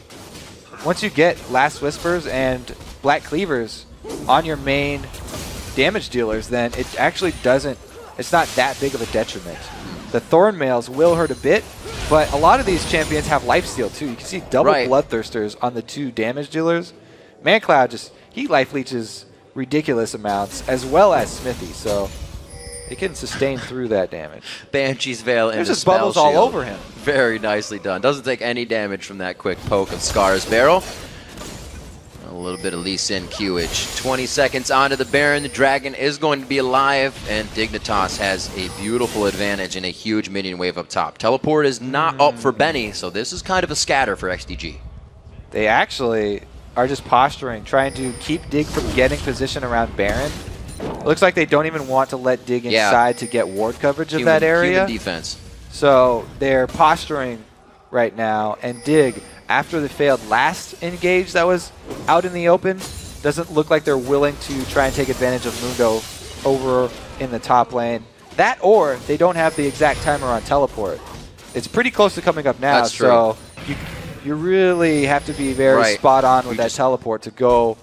once you get Last Whispers and Black Cleavers on your main damage dealers, then it actually doesn't, it's not that big of a detriment. The Thornmails will hurt a bit, but a lot of these champions have lifesteal too. You can see double Bloodthirsters on the 2 damage dealers. Man Cloud just, he life leeches ridiculous amounts, as well as Smithy, so it can sustain through that damage. Banshee's Veil and there's just bubbles all over him. Very nicely done. Doesn't take any damage from that quick poke of Scar's barrel. A little bit of Lee Sin Qage. 20 seconds onto the Baron. The Dragon is going to be alive, and Dignitas has a beautiful advantage and a huge minion wave up top. Teleport is not up for Benny, so this is kind of a scatter for XDG. They actually are just posturing, trying to keep Dig from getting position around Baron. It looks like they don't even want to let Dig inside to get ward coverage of that area. Human defense. So they're posturing right now, and Dig, after the failed last engage that was out in the open, doesn't look like they're willing to try and take advantage of Mundo over in the top lane. That, or they don't have the exact timer on teleport. It's pretty close to coming up now, so you really have to be very spot on with that teleport to go,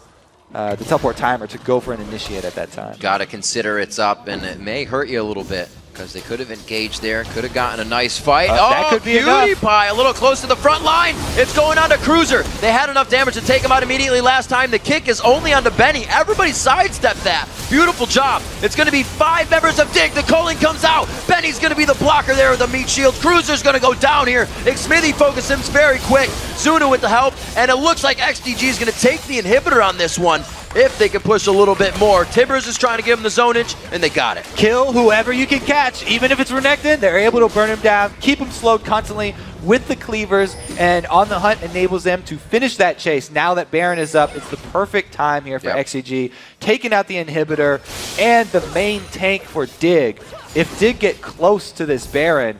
the teleport timer to go for an initiate at that time. Got to consider it's up, and it may hurt you a little bit because they could have engaged there, could have gotten a nice fight. That could be enough. Pie a little close to the front line. It's going on to Cruiser. They had enough damage to take him out immediately last time. The kick is only onto Benny. Everybody sidestepped that. Beautiful job. It's going to be 5 members of Dig. The calling comes out. Benny's going to be the blocker there with the meat shield. Cruiser's going to go down here. Xmithy focus him very quick. Zuna with the help, and it looks like XDG is going to take the inhibitor on this one. If they can push a little bit more. Tibbers is trying to give him the zonage, and they got it. Kill whoever you can catch. Even if it's Renekton, they're able to burn him down, keep him slowed constantly with the cleavers, and On the Hunt enables them to finish that chase. Now that Baron is up, it's the perfect time here for XDG, taking out the inhibitor and the main tank for Dig. If Dig get close to this Baron,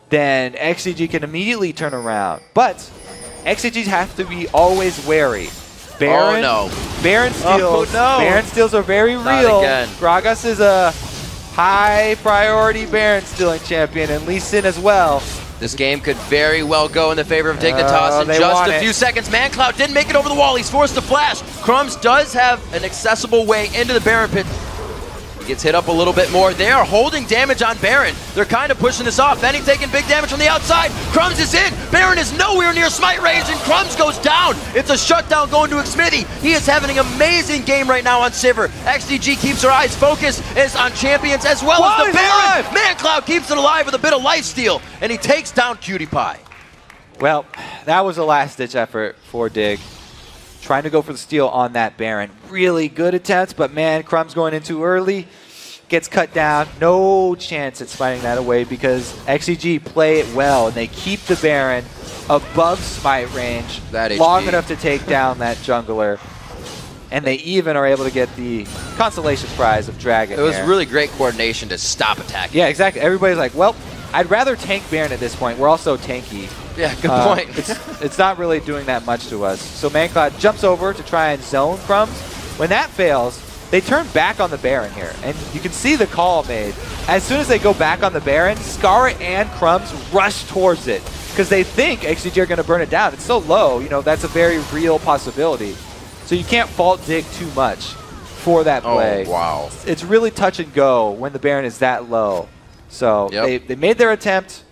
then XDG can immediately turn around. But XDGs have to be always wary. Baron, Baron steals. Baron steals are very real. Gragas is a high priority Baron stealing champion, and Lee Sin as well. This game could very well go in the favor of Dignitas in just a few seconds. ManCloud didn't make it over the wall. He's forced to flash. Crumbs does have an accessible way into the Baron pit. He gets hit up a little bit more. They are holding damage on Baron. They're kind of pushing this off. Benny taking big damage from the outside. Crumbs is in. Baron is nowhere near smite range, and Crumbs goes down. It's a shutdown going to Xmithy. He is having an amazing game right now on Sivir. XDG keeps her eyes focused is on champions as well as the Baron. ManCloud keeps it alive with a bit of lifesteal, and he takes down Cutie Pie. Well, that was a last-ditch effort for Dig. Trying to go for the steal on that Baron. Really good attempts, but man, Crumbs going in too early. Gets cut down. No chance at fighting that away because XDG play it well, and they keep the Baron above smite range long enough to take down that jungler. And they even are able to get the consolation prize of Dragon. It was really great coordination to stop attacking. Yeah, exactly. Everybody's like, well, I'd rather tank Baron at this point. We're also tanky. Yeah, good point. It's not really doing that much to us. So ManCloud jumps over to try and zone Crumbs. When that fails, they turn back on the Baron here. And you can see the call made. As soon as they go back on the Baron, Skara and Crumbs rush towards it because they think XDG are going to burn it down. It's so low, you know, that's a very real possibility. So you can't fault Dig too much for that play. Oh, wow. It's really touch and go when the Baron is that low. So they made their attempt,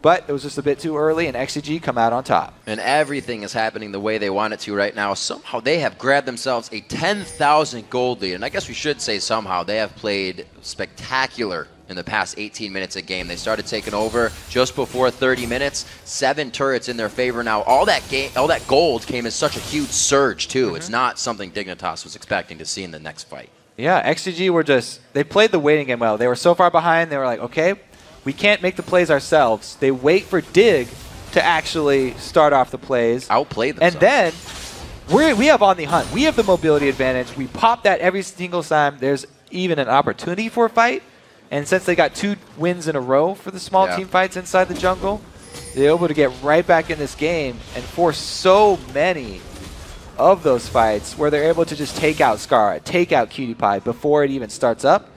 but it was just a bit too early, and XDG come out on top. And everything is happening the way they want it to right now. Somehow they have grabbed themselves a 10,000 gold lead, and I guess we should say somehow they have played spectacular in the past 18 minutes of game. They started taking over just before 30 minutes. 7 turrets in their favor now. All that gold came as such a huge surge too. It's not something Dignitas was expecting to see in the next fight. Yeah, XDG were they played the waiting game well. They were so far behind, they were like, okay, we can't make the plays ourselves. They wait for Dig to actually start off the plays. Outplay themselves. And then we have On the Hunt. We have the mobility advantage. We pop that every single time there's even an opportunity for a fight. And since they got 2 wins in a row for the small team fights inside the jungle, they're able to get right back in this game and force so many of those fights where they're able to just take out Skara, take out Cutie Pie before it even starts up.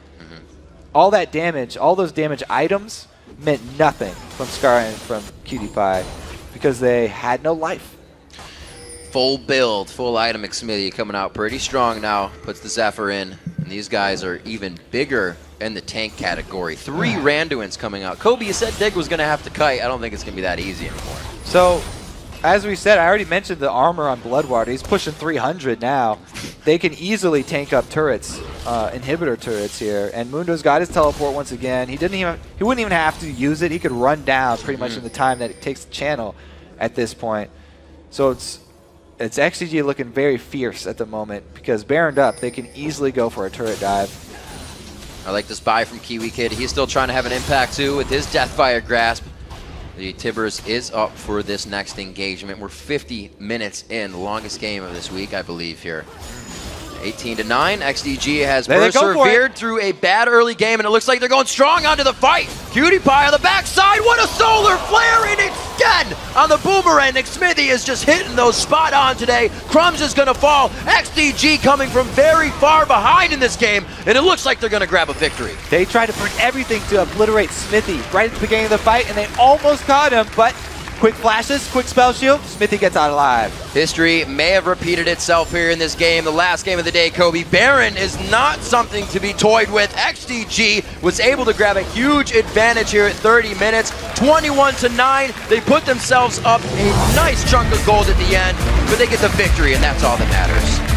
All that damage, all those damage items meant nothing from Skara and from Cutie Pie because they had no life. Full build, full item Xmithy coming out pretty strong now. Puts the Zephyr in, and these guys are even bigger in the tank category. 3 Randuins coming out. Kobe, you said Dig was going to have to kite. I don't think it's going to be that easy anymore. So, as we said, I already mentioned the armor on Bloodwater. He's pushing 300 now. They can easily tank up turrets, inhibitor turrets here. And Mundo's got his teleport once again. He wouldn't even have to use it. He could run down pretty much in the time that it takes the channel at this point. So it's XDG looking very fierce at the moment because Baroned up, they can easily go for a turret dive. I like this buy from Kiwi Kid. He's still trying to have an impact too with his Deathfire Grasp. The Tibbers is up for this next engagement. We're 50 minutes in, the longest game of this week, I believe, here. 18-9, XDG has persevered through a bad early game, and it looks like they're going strong onto the fight. Cutie Pie on the backside, what a solar flare, and again on the boomerang. Nick Smithy is just hitting those spot on today. Crumbs is going to fall. XDG coming from very far behind in this game, and it looks like they're going to grab a victory. They tried to bring everything to obliterate Smithy right at the beginning of the fight, and they almost caught him, but quick flashes, quick spell shield, Smithy gets out alive. History may have repeated itself here in this game. The last game of the day, Kobe. Baron is not something to be toyed with. XDG was able to grab a huge advantage here at 30 minutes. 21-9. They put themselves up a nice chunk of gold at the end, but they get the victory, and that's all that matters.